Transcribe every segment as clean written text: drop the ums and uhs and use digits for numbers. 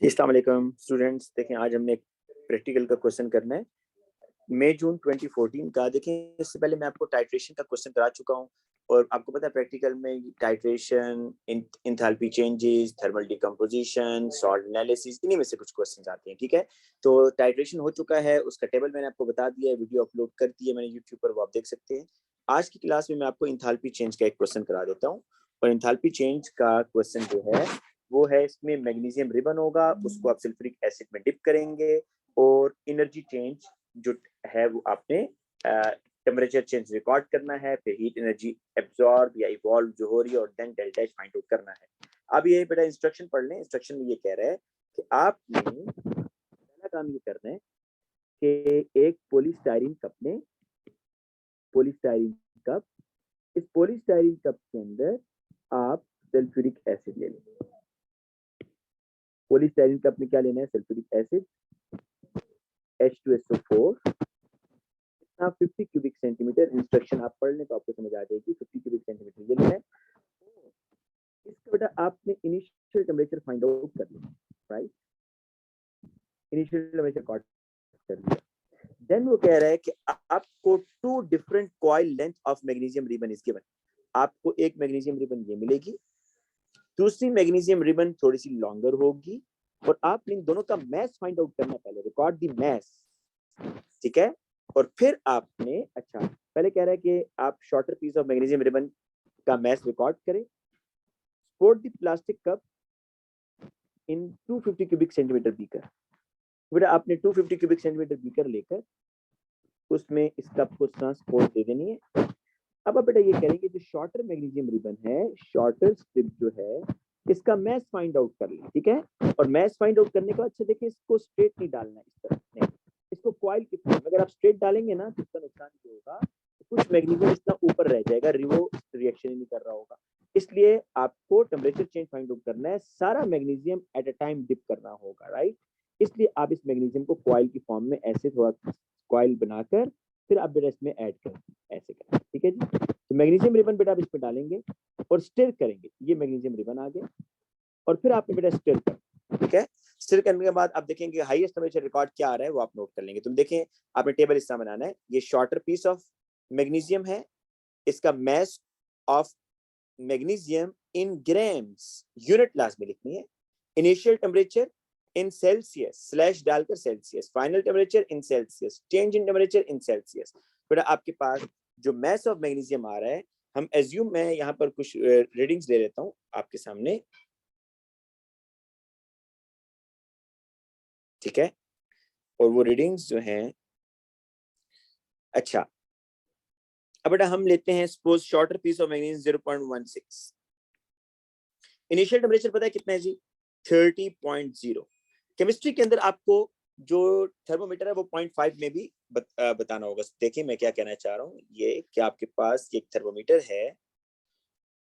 अस्सलाम वालेकुम स्टूडेंट्स। देखें, आज हमने एक प्रैक्टिकल का क्वेश्चन करना है मई जून 2014 का। देखें, इससे पहले मैं आपको टाइट्रेशन का क्वेश्चन करा चुका हूं और आपको पता है प्रैक्टिकल में titration, enthalpy changes, thermal decomposition, salt analysis, इन्हीं में से कुछ क्वेश्चन आते हैं। ठीक है, तो टाइट्रेशन हो चुका है, उसका टेबल मैंने आपको बता दिया है, वीडियो अपलोड कर दी है मैंने यूट्यूब पर, वो आप देख सकते हैं। आज की क्लास में मैं आपको इंथैल्पी चेंज का एक क्वेश्चन करा देता हूँ। और इंथैल्पी चेंज का क्वेश्चन जो है वो है, इसमें मैग्नीशियम रिबन होगा, उसको आप सल्फ्यूरिक एसिड में डिप करेंगे और एनर्जी चेंज जो है वो आपने टेम्परेचर चेंज रिकॉर्ड करना है, फिर हीट एनर्जी एब्जॉर्ब या इवॉल्व जो हो रही है और then delta H find out करना है। अब ये बेटा इंस्ट्रक्शन पढ़ लें। इंस्ट्रक्शन में ये कह रहा है कि आपने पहला काम ये करना है कि एक पॉलीस्टाइरीन कप में, पॉलीस्टाइरीन कप, इस पॉलीस्टाइरीन कप के अंदर आप सल्फ्यूरिक एसिड ले लें। पॉलीस्टाइरीन कप में क्या लेना है? Sulphuric acid H2SO4, 50 cubic centimetre. Instruction आप पढ़ लें तो आपको समझ आ जाएगी। 50 क्यूबिक सेंटीमीटर ये लेना है। इसका बेटा आपने इनिशियल टेम्परेचर फाइंड आउट कर लिया, राइट? इनिशियल टेम्परेचर रिकॉर्ड कर लिया। देन वो कह रहा है कि आपको 2 different coil length of magnesium ribbon is given. आपको एक मैग्नीशियम रिबन ये मिलेगी, दूसरी मैग्नीशियम रिबन थोड़ी सी लॉन्गर होगी और आपने इन दोनों का मैस फाइंड आउट करना है। पहले रिकॉर्ड दी मैस, ठीक है? और फिर आपने, अच्छा, पहले कह रहा है कि आप shorter piece of magnesium ribbon का मैस रिकॉर्ड करें। Pour the plastic cup in 250 cubic centimetre beaker. बेटा आपने 250 क्यूबिक सेंटीमीटर बीकर लेकर उसमें इस कप को ट्रांसपोर्ट दे देनी है। अब आप बेटा ये करेंगे, जो शॉर्टर मैग्नीशियम रिबन है, शॉर्टर स्ट्रिप जो है, इसका मैस फाइंड आउट कर लें, ठीक है? और मैस फाइंड आउट करने के बाद, अच्छा देखिए, इसको स्ट्रेट नहीं डालना है, इस तरह नहीं, इसको कॉइल की फॉर्म। अगर आप स्ट्रेट डालेंगे ना तो इसका नुकसान ये होगा, कुछ मैग्नीशियम इतना ऊपर रह जाएगा, रिवो रिएक्शन ही नहीं कर रहा होगा। इसलिए आपको टेम्परेचर चेंज फाइंड आउट करना है, सारा magnesium at a time dip करना होगा, राइट? इसलिए आप इस मैग्नीशियम को कॉइल की फॉर्म में ऐसे थोड़ा कॉइल बनाकर फिर आप बेटा इसमें ऐड करें, ऐसे करें, ठीक है जी? तो मैग्नीशियम रिबन बेटा आप इसमें डालेंगे और स्टिर करेंगे। ये मैग्नीशियम रिबन आ गया और फिर आपने बेटा स्टिर कर, ठीक है? स्टिर करने के बाद आप देखेंगे हाईएस्ट टेम्परेचर रिकॉर्ड क्या आ रहा है वो आप नोट कर लेंगे। तुम देखें, आपने टेबल इस तरह बनाना है। ये शॉर्टर पीस ऑफ मैग्नीशियम है, इसका mass of magnesium in grams unit class में लिखनी है। Initial temperature in Celsius slash डालकर Celsius, final temperature in Celsius, change in temperature in Celsius. बेटा आपके पास जो मैस ऑफ मैग्नीशियम आ रहा है, हम एज्यूम, मैं यहाँ पर कुछ रीडिंग्स ले लेता हूँ आपके सामने, ठीक है? और वो रीडिंग्स जो हैं, अच्छा, अब बेटा हम लेते हैं suppose shorter piece of magnesium 0.16। Initial temperature पता है कितना है जी? 30.0। केमिस्ट्री के अंदर आपको जो थर्मोमीटर है वो 0.5 में भी बताना होगा। देखिए मैं क्या कहना चाह रहा हूँ, ये कि आपके पास एक थर्मोमीटर है,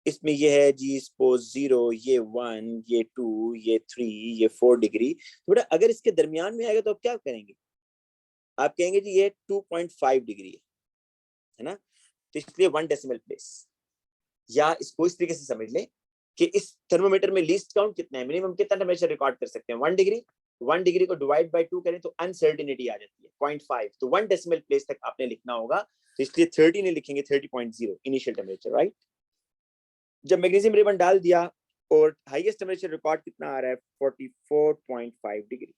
इसमें ये है जी सपोज 0, ये 1, ये 2, ये 3, ये 4 डिग्री। तो बेटा अगर इसके दरमियान में आएगा तो आप क्या करेंगे? आप कहेंगे जी ये 2.5 डिग्री है ना? तो इसलिए 1 डेसिमल प्लेस, या इसको इस तरीके से समझ लें कि इस थर्मोमीटर में लीस्ट काउंट कितना है, मिनिमम कितना टेम्परेचर रिकॉर्ड कर सकते हैं? 1 डिग्री। 1 डिग्री को डिवाइड बाय 2 करें तो अनसर्टेनिटी आ जाती है 0.5। तो 1 डेसिमल प्लेस तक आपने लिखना होगा, तो इसलिए 30 नहीं लिखेंगे, 30.0 इनिशियल टेम्परेचर, राइट? जब मैग्नीशियम रिबन डाल दिया और हाईएस्ट टेम्परेचर रिकॉर्ड कितना आ रहा है? 44.5 डिग्री,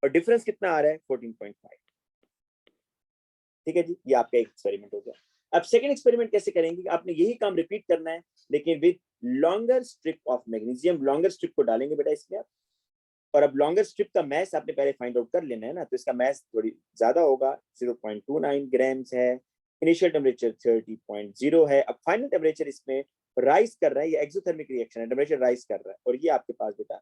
और डिफरेंस कितना आ रहा है? 14.5। ठीक है जी, ये आपका एक एक्सपेरिमेंट हो गया। अब सेकंड एक्सपेरिमेंट कैसे करेंगे? आपने यही काम रिपीट करना है लेकिन with longer strip of magnesium. Longer strip को डालेंगे बेटा इसमें आप, और अब लॉन्गर स्ट्रिप का मैस आपने पहले फाइंड आउट कर लेना है ना, तो इसका मैस थोड़ी ज्यादा होगा, 0.29 ग्राम्स है। इनिशियल टेम्परेचर 30.0 है। अब फाइनल टेम्परेचर इसमें राइज कर रहा है, ये एक्सोथर्मिक रिएक्शन है, टेम्परेचर राइज कर रहा है, और ये आपके पास बेटा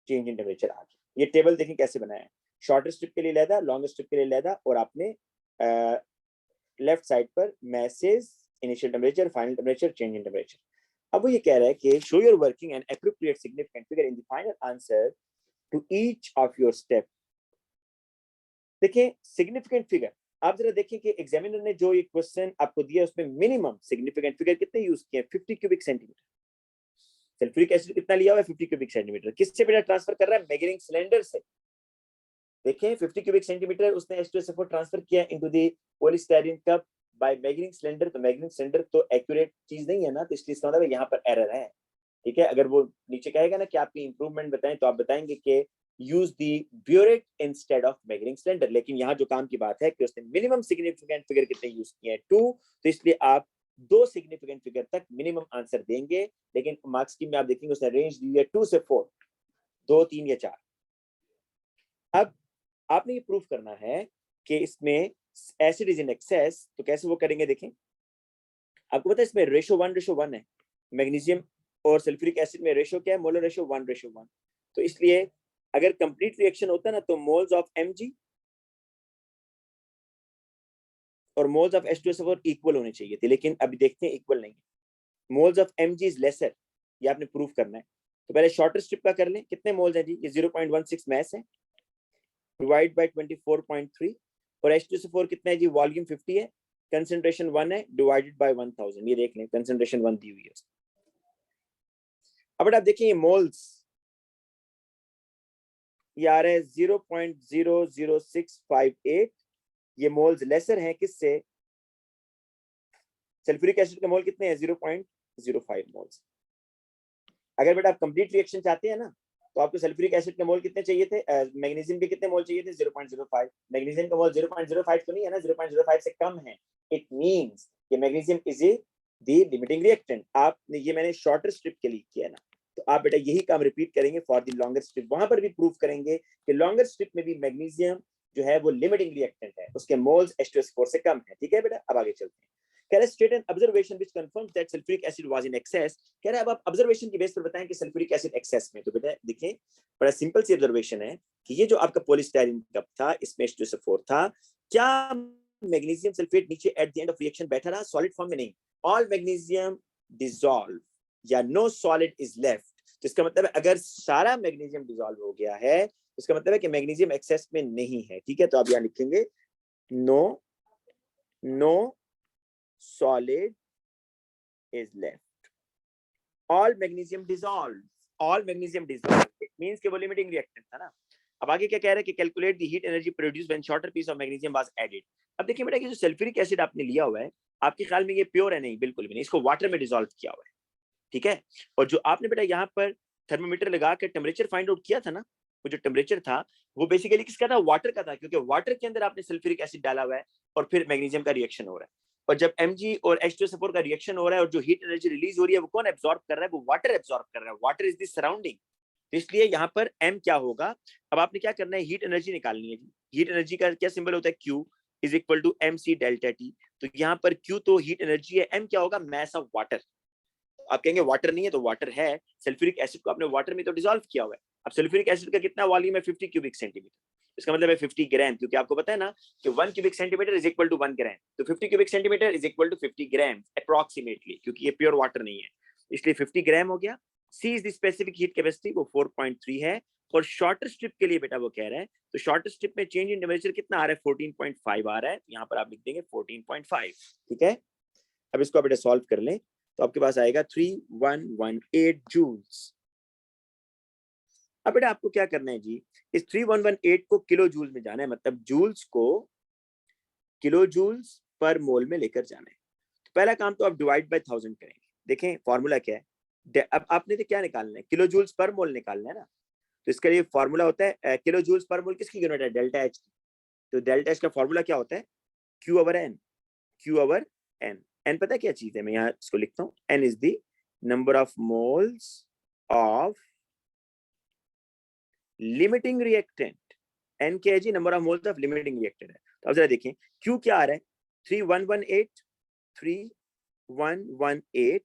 चेंज इन टेम्परेचर आ गया। ये टेबल देखें कैसे बनाया है, शॉर्टर स्ट्रिप के लिए लैदा, लॉन्गर स्ट्रिप के लिए लैदा, और आपने लेफ्ट साइड पर masses, initial temperature, final temperature, change in temperature. अब वो ये कह रहा है कि show your working and appropriate significant figure in the final answer to each of your step. देखिए सिग्निफिकेंट फिगर, आप जरा देखें कि एग्जामिनर ने जो ये क्वेश्चन आपको दिया उसमें मिनिमम सिग्निफिकेंट फिगर कितने यूज किए? 50 क्यूबिक सेंटीमीटर। सल्फ्यूरिक एसिड कितना लिया हुआ है 50 क्यूबिक सेंटीमीटर, किससे बेटा ट्रांसफर कर रहा है, मैगनीज सिलेंडर से। देखें 50 क्यूबिक सेंटीमीटर उसने H2SO4 ट्रांसफर किया into the polystyrene cup by manganese cylinder. तो मैगनीज सिलेंडर तो एक्यूरेट चीज नहीं है ना, तो इसलिए इसका मतलब यहाँ पर एरर है, ठीक है। अगर वो नीचे कहेगा ना कि आपकी इंप्रूवमेंट बताएं, तो आप बताएंगे कि use the burette instead of manganese cylinder. लेकिन यहाँ जो काम की बात है कि उसने मिनिमम सिग्निफिकेंट फिगर कितने यूज किए हैं 2, तो इसलिए आप 2 सिग्निफिकेंट फिगर तक मिनिमम आंसर देंगे। लेकिन मार्क्स की में आप देखेंगे उसने रेंज दी है 2 से 4, 2, 3 या 4। अब आपने ये प्रूफ करना है कि इसमें एसिड इज इन एक्सेस, तो कैसे वो करेंगे देखें। आपको पता है इसमें रेशो 1:1 है, मैग्नीशियम और सल्फ्यूरिक एसिड में रेशो क्या है, मोलर रेशो 1:1। तो इसलिए अगर कंप्लीट रिएक्शन होता है ना तो मोल्स ऑफ Mg और मोल्स ऑफ H2SO4 इक्वल होने चाहिए थे, लेकिन अभी देखते हैं इक्वल नहीं है। Moles of Mg is lesser, ये आपने प्रूफ करना है। तो पहले शॉर्टर स्ट्रिप का कर लें, कितने मोल्स हैं जी, ये 0.16 मैस है, डिवाइड बाय 24.3। और H2SO4 कितना है जी, वॉल्यूम 50 है, कंसंट्रेशन 1 है, डिवाइडेड बाय 1000। ये देख लें कंसंट्रेशन 1 दी हुई है। अब आप देखिए ये मोल्स ये आ रहे हैं 0.00658। ये मोल्स लेसर हैं किससे, सल्फ्यूरिक एसिड के मोल कितने हैं 0.05 मोल्स। अगर बेटा आप कंप्लीट रिएक्शन चाहते हैं ना, तो आपको सल्फ्यूरिक एसिड के मोल कितने चाहिए थे, मैग्नीशियम के कितने मोल चाहिए थे 0.05। मैग्नीशियम का मोल 0.05 तो नहीं है ना, 0.05 से कम है। इट मींस कि magnesium is a the limiting reactant. आपने ये मैंने शॉर्टर स्ट्रिप के लिए किया ना, तो आप बेटा यही काम रिपीट करेंगे फॉर द लॉन्गर स्ट्रिप। वहां पर भी प्रूफ करेंगे कि लॉन्गर स्ट्रिप में भी मैग्नीशियम जो है वो लिमिटिंग रिएक्टेंट है, उसके मोल्स H2SO4 से कम है, ठीक है बेटा। अब आगे चलते हैं। कह रहे state an observation which confirms that sulphuric acid was in excess. कह रहे अब आप ऑब्जर्वेशन की बेस पर बताएं कि सल्फ्यूरिक एसिड एक्सेस में। तो बेटा देखिए बड़ा सिंपल सी ऑब्जर्वेशन है कि ये जो आपका पॉलीस्टायरीन कप था इसमें H2SO4 था, क्या मैग्नीशियम सल्फेट नीचे at the end of reaction बैठा रहा सॉलिड फॉर्म में, नहीं, ऑल मैग्नीशियम डिसॉल्व या नो सॉलिड इज लेफ्ट। तो इसका मतलब है अगर सारा मैग्नीशियम डिसॉल्व हो गया है तो इसका मतलब है कि मैग्नीशियम एक्सेस में नहीं है, ठीक है। तो आप यहां लिखेंगे no solid is left, all magnesium dissolved, all magnesium dissolved, it means कि वो limiting reactant था ना। अब आगे क्या कह रहा है कि calculate the heat energy produced when shorter piece of magnesium was added। अब देखिए बेटा कि जो सल्फ्यूरिक एसिड आपने लिया हुआ है, आपके ख्याल में ये प्योर है, नहीं, बिल्कुल भी नहीं, इसको वाटर में डिसॉल्व किया हुआ है, ठीक है। और जो आपने बेटा यहाँ पर थर्मोमीटर लगा के टेम्परेचर फाइंड आउट किया था ना, वो जो टेम्परेचर था वो बेसिकली किसका था, वाटर का था, क्योंकि वाटर के अंदर आपने सल्फ्यूरिक एसिड डाला हुआ है और फिर मैग्नीशियम का रिएक्शन हो रहा है। और जब Mg और H2SO4 का रिएक्शन हो रहा है और जो हीट एनर्जी रिलीज हो रही है वो कौन एब्जॉर्ब कर रहा है, वो वाटर एब्जॉर्ब कर रहा है। वाटर इज द सराउंडिंग, इसलिए यहाँ पर M क्या होगा। अब आपने क्या करना है, हीट एनर्जी निकालनी है। हीट एनर्जी का क्या सिंबल होता है, Q is equal to MC delta T। तो यहाँ पर Q तो हीट एनर्जी है, M क्या होगा, मैस ऑफ वाटर। आप कहेंगे वाटर नहीं है, तो वाटर है, सल्फ्यूरिक एसिड को आपने वाटर में तो डिसॉल्व किया हुआ है। अब सल्फ्यूरिक एसिड का कितना वॉल्यूम है 50 क्यूबिक सेंटीमीटर, इसका मतलब है 50 ग्राम, क्योंकि आपको पता है ना कि 1 cubic centimetre is equal to 1 gram. तो 50 cubic centimetre is equal to 50 gram approximately, क्योंकि ये प्योर वाटर नहीं है, इसलिए 50 ग्राम हो गया। C is the specific heat capacity, वो 4.3 है। और शॉर्टर स्ट्रिप के लिए बेटा वो कह रहा है, तो शॉर्टर स्ट्रिप में चेंज इन टेम्परेचर कितना आ रहा है 14.5 आ रहा है, यहाँ पर आप लिख देंगे 14.5, ठीक है। अब इसको आप बेटा सॉल्व कर लें तो आपके पास आएगा 3118 जूल्स। अब बेटा आपको क्या करना है जी, इस 3118 को किलो जूल में जाना है, मतलब जूल्स को किलो जूल्स पर मोल में लेकर जाना है। तो पहला काम तो आप डिवाइड बाय 1000 करेंगे। देखें फॉर्मूला क्या है, अब आपने तो क्या निकालना है, किलो जूल्स पर मोल निकालना है ना। तो इसके लिए फॉर्मूला होता है किलो जूल्स पर मोल किसकी यूनिट है, डेल्टा एच की। तो डेल्टा एच का फॉर्मूला क्या होता है, q over n, q over n. N पता है क्या चीज है, मैं यहाँ इसको लिखता हूँ, N is the number of moles of limiting reactant. N क्या है जी, number of moles of limiting reactant है। तो अब जरा देखें क्यू क्या आ रहा है 3118, 3118।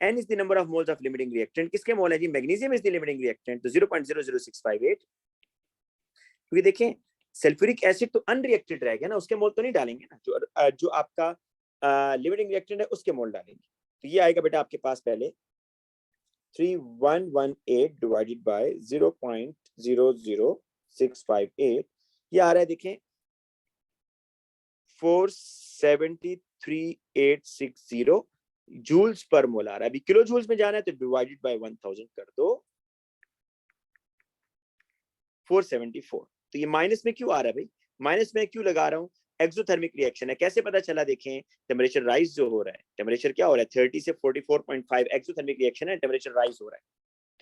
N is the number of moles of limiting reactant, किसके मोल है जी, magnesium is the limiting reactant, तो 0.00658। क्योंकि देखें सल्फ्यूरिक एसिड तो अनरिएक्टेड रह गया ना, उसके मोल तो नहीं डालेंगे ना, जो आपका लिमिटिंग रिएक्टेंट है उसके मोल डालेंगे। तो ये आएगा बेटा आपके पास पहले 3118 डिवाइडेड बाय 0.00658, ये आ रहा है देखें 473860। जूल्स पर मोलार, अभी किलो जूल्स में जाना है तो डिवाइडेड बाय 1000 कर दो, 474। तो ये माइनस में क्यों आ रहा है भाई? माइनस में क्यों लगा रहा हूँ? एक्सोथर्मिक रिएक्शन है। कैसे पता चला? देखें, टेम्परेचर राइज जो हो रहा है, टेम्परेचर क्या हो रहा है 30 से 44.5, एक्सोथर्मिक रिएक्शन है, टेम्परेचर राइज हो रहा है,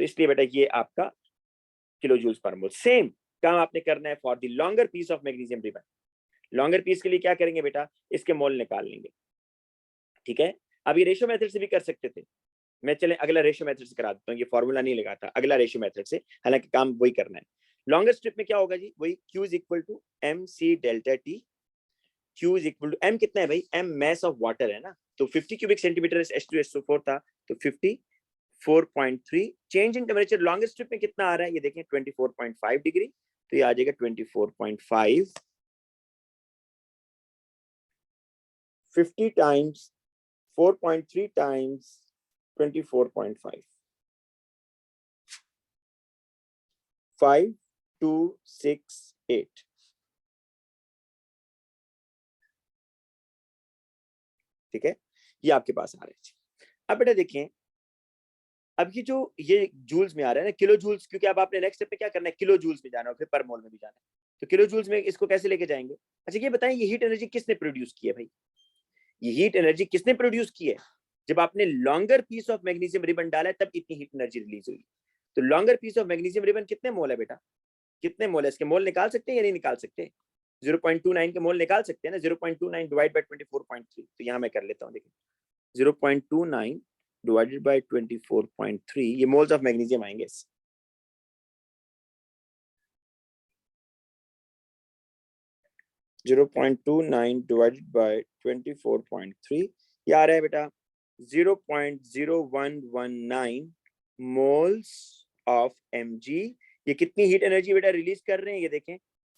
तो इसलिए बेटा ये आपका किलो जूल्स पर मोल। सेम काम आपने करना है for the longer piece of magnesium ribbon. Longer piece के लिए क्या करेंगे बेटा? इसके मोल निकाल लेंगे, ठीक है। अब ये रेशियो मेथड से भी कर सकते थे, मैं चले अगला रेशियो मेथड से करा देता हूँ, ये फॉर्मूला नहीं लगाता, अगला रेशियो मेथड से, हालांकि काम वही करना है। लॉन्गर स्ट्रिप में क्या होगा जी? वही Q is equal to m c delta t. Q is equal to m कितना है भाई? एम मैस ऑफ वाटर है ना, तो 50 क्यूबिक सेंटीमीटर H2SO4 था, तो 54.3। Change in temperature longer strip में कितना आ रहा है ये देखें, 24.5 डिग्री, तो ये आ जाएगा 24.5, 50 टाइम्स 4.3 टाइम्स 24.5, 5268। ठीक है, ये आपके पास आ रहा है। अब बेटा देखें, अब ये जो ये जूल्स में आ रहा है ना, किलो जूल्स, क्योंकि अब आपने नेक्स्ट स्टेप में क्या करना है, किलो जूल्स में जाना है, फिर पर मोल में भी जाना है, तो किलो जूल्स में इसको कैसे लेके जाएंगे? अच्छा ये बताएं, ये हीट एनर्जी किसने प्रोड्यूस की है भाई? ये हीट एनर्जी किसने प्रोड्यूस की है? जब आपने longer piece of magnesium ribbon डाला है तब इतनी हीट एनर्जी रिलीज हुई। तो longer piece of magnesium ribbon कितने मोल है बेटा? कितने मोल है? इसके मोल निकाल सकते हैं या नहीं निकाल सकते? 0.29 के मोल निकाल सकते हैं ना, 0.29 डिवाइड बाय 24.3, तो यहाँ मैं कर लेता हूँ, देखिए 0.29 डिवाइडेड बाय 24.3, ये मोल्स ऑफ मैग्नीशियम आएंगे। 0.29 डिवाइडेड बाय 24.3, ये आ रहा है बेटा 0.0119 मोल्स ऑफ Mg। ये कितनी हीट एनर्जी बेटा रिलीज कर रहे हैं? ये देखें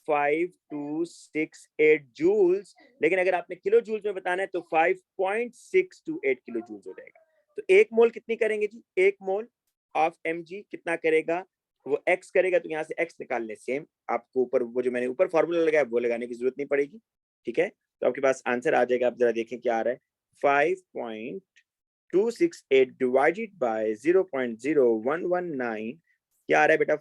5268 जूल्स, लेकिन अगर आपने किलो जूल्स में बताना है तो 5.628 किलो जूल्स हो जाएगा। तो एक मोल कितनी करेंगे जी? एक मोल ऑफ Mg कितना करेगा? वो x करेगा, तो यहाँ से x निकाल लें। सेम आपको ऊपर वो जो मैंने ऊपर फॉर्मूला लगाया वो लगाने की जरूरत नहीं पड़ेगी, ठीक है। तो आपके पास आंसर आ जाएगा। आप जरा देखें क्या आ रहा है, 5.268 डिवाइडेड बाय 0.0119, क्या आ रहा है बेटा?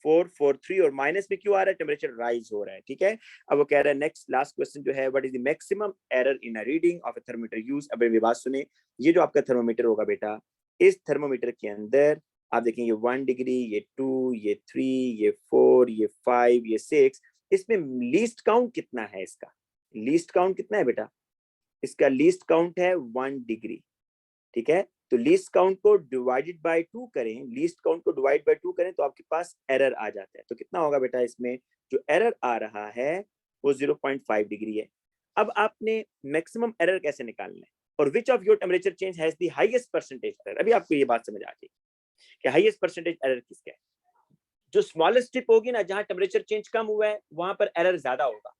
443 और माइनस में क्यों आ रहा है? टेम्परेचर राइज हो रहा है, ठीक है। अब वो कह रहा है नेक्स्ट लास्ट क्वेश्चन जो है, what is the maximum error in a reading of a thermometer use. अब मेरी बात सुने, ये जो आपका थर्मोमीटर होगा बेटा, इस थर्मोमीटर के अंदर आप देखेंगे 1 डिग्री, ये 2, ये 3, ये 4, ये 5, ये 6, इसमें लीस्ट काउंट कितना है? इसका लीस्ट काउंट कितना है बेटा? इसका लीस्ट काउंट है 1 डिग्री, ठीक है। तो लीस्ट काउंट को डिवाइडेड बाय 2 करें, लीस्ट काउंट को डिवाइड बाय 2 करें तो आपके पास एरर आ जाता है। तो कितना होगा बेटा? इसमें जो एरर आ रहा है वो 0.5 डिग्री है। अब आपने मैक्सिमम एरर कैसे निकालना है, और which of your temperature change has the highest percentage error? अभी आपको ये बात समझ आ जाएगी कि हाईएस्ट परसेंटेज एरर किसका है। जो स्मॉलेस्ट टिप होगी ना, जहां टेम्परेचर चेंज कम हुआ है वहां पर एरर ज्यादा होगा,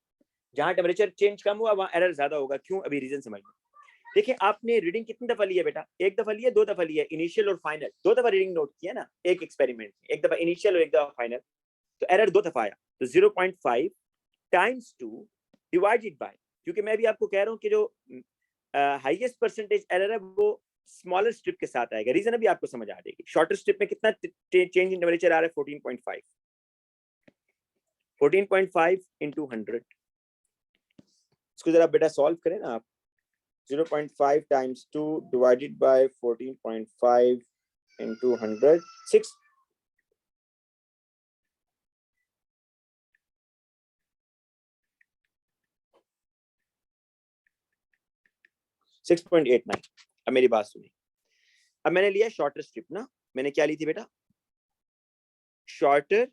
जहां टेम्परेचर चेंज कम हुआ वहां एरर ज्यादा होगा। क्यों? अभी रीजन समझ लो। देखिए, आपने रीडिंग कितनी दफा ली है बेटा? एक दफा ली है, दो दफा ली है, इनिशियल और फाइनल, दो दफा रीडिंग नोट किया ना एक एक्सपेरिमेंट में, एक दफा इनिशियल और एक दफा फाइनल, तो एरर दो दफा आया। तो 0.5 टाइम्स 2 डिवाइडेड बाय, क्योंकि मैं भी आपको कह रहा हूं कि जो हाईएस्ट परसेंटेज एरर है वो स्मॉलर स्ट्रिप के साथ आएगा। रीजन अभी आपको समझ आ जाएगी। शॉर्टर स्ट्रिप में कितना चेंज इन टेम्परेचर आ रहा है? 14.5, 14.5 into 100, इसको जरा बेटा सॉल्व करें ना आप। 0.5 times 2 divided by 14.5 into 100, 6.89। अब मेरी बात सुनिए, अब मैंने लिया शॉर्टर स्ट्रिप ना, मैंने क्या ली थी बेटा? Shorter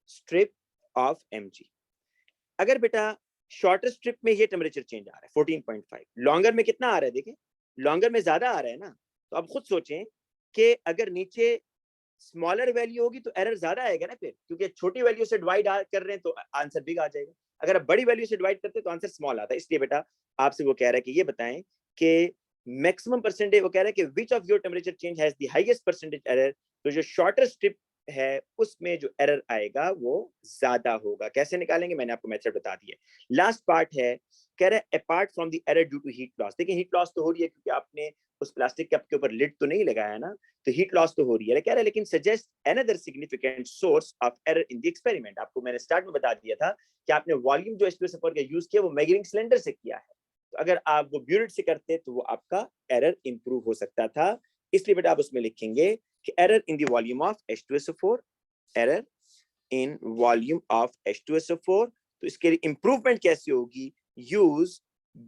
strip of Mg। अगर बेटा शॉर्टर स्ट्रिप में ये टेम्परेचर चेंज आ रहा है 14.5, लॉन्गर में कितना आ रहा है? देखें लॉन्गर में ज्यादा आ रहा है ना, तो अब खुद सोचें कि अगर नीचे स्मॉलर वैल्यू होगी तो एरर ज्यादा आएगा ना फिर, क्योंकि छोटी वैल्यू से डिवाइड कर रहे हैं तो आंसर बिग आ जाएगा। अगर आप बड़ी वैल्यू से डिवाइड करते हैं तो आंसर स्मॉल आता है। इसलिए बेटा आपसे वो कह रहा है कि ये बताएं कि मैक्सिमम परसेंटेज, वो कह रहा है कि which of your temperature change has the highest percentage error. तो जो शॉर्टर स्ट्रिप है उसमें जो एरर आएगा वो ज्यादा होगा। कैसे निकालेंगे? मैंने आपको मेथड बता दिया। लास्ट पार्ट है कह रहा है apart from the error due to heat loss. देखिए हीट लॉस तो हो रही है क्योंकि आपने उस प्लास्टिक कप के ऊपर लिड तो नहीं लगाया ना, तो हीट लॉस तो हो रही है। कह रहा है लेकिन suggest another significant source of error in the experiment. आपको मैंने स्टार्ट में बता दिया था कि आपने वॉल्यूम जो H2SO4 का यूज किया वो मेजरिंग सिलेंडर से किया है, तो अगर आप वो ब्यूरेट से करते तो वो आपका एरर इंप्रूव हो सकता था। इसलिए बेटा आप उसमें लिखेंगे कि error in the volume of H2SO4, error in volume of H2SO4। तो इसके लिए इंप्रूवमेंट कैसे होगी, यूज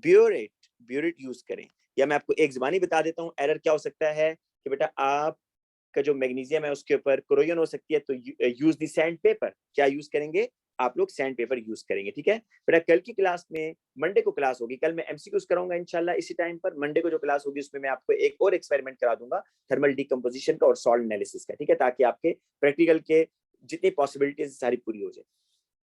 ब्यूरेट, ब्यूरेट यूज करें। या मैं आपको एक ज़बानी बता देता हूँ एरर क्या हो सकता है कि बेटा आप का जो मैग्नीशियम है उसके ऊपर क्रोजन हो सकती है, तो यूज दी सैंड पेपर। क्या यूज करेंगे आप लोग, सैंड पेपर यूज करेंगे, ठीक है बेटा। कल की क्लास में, मंडे को क्लास होगी, कल मैं एमसीक्यूज कराऊंगा इंशाल्लाह इसी टाइम पर। मंडे को जो क्लास होगी उसमें मैं आपको एक और एक्सपेरिमेंट करा दूंगा थर्मल डिकम्पोजिशन का और सॉल्ट एनालिसिस का, ठीक है, ताकि आपके प्रैक्टिकल के जितनी पॉसिबिलिटीज सारी पूरी हो जाए।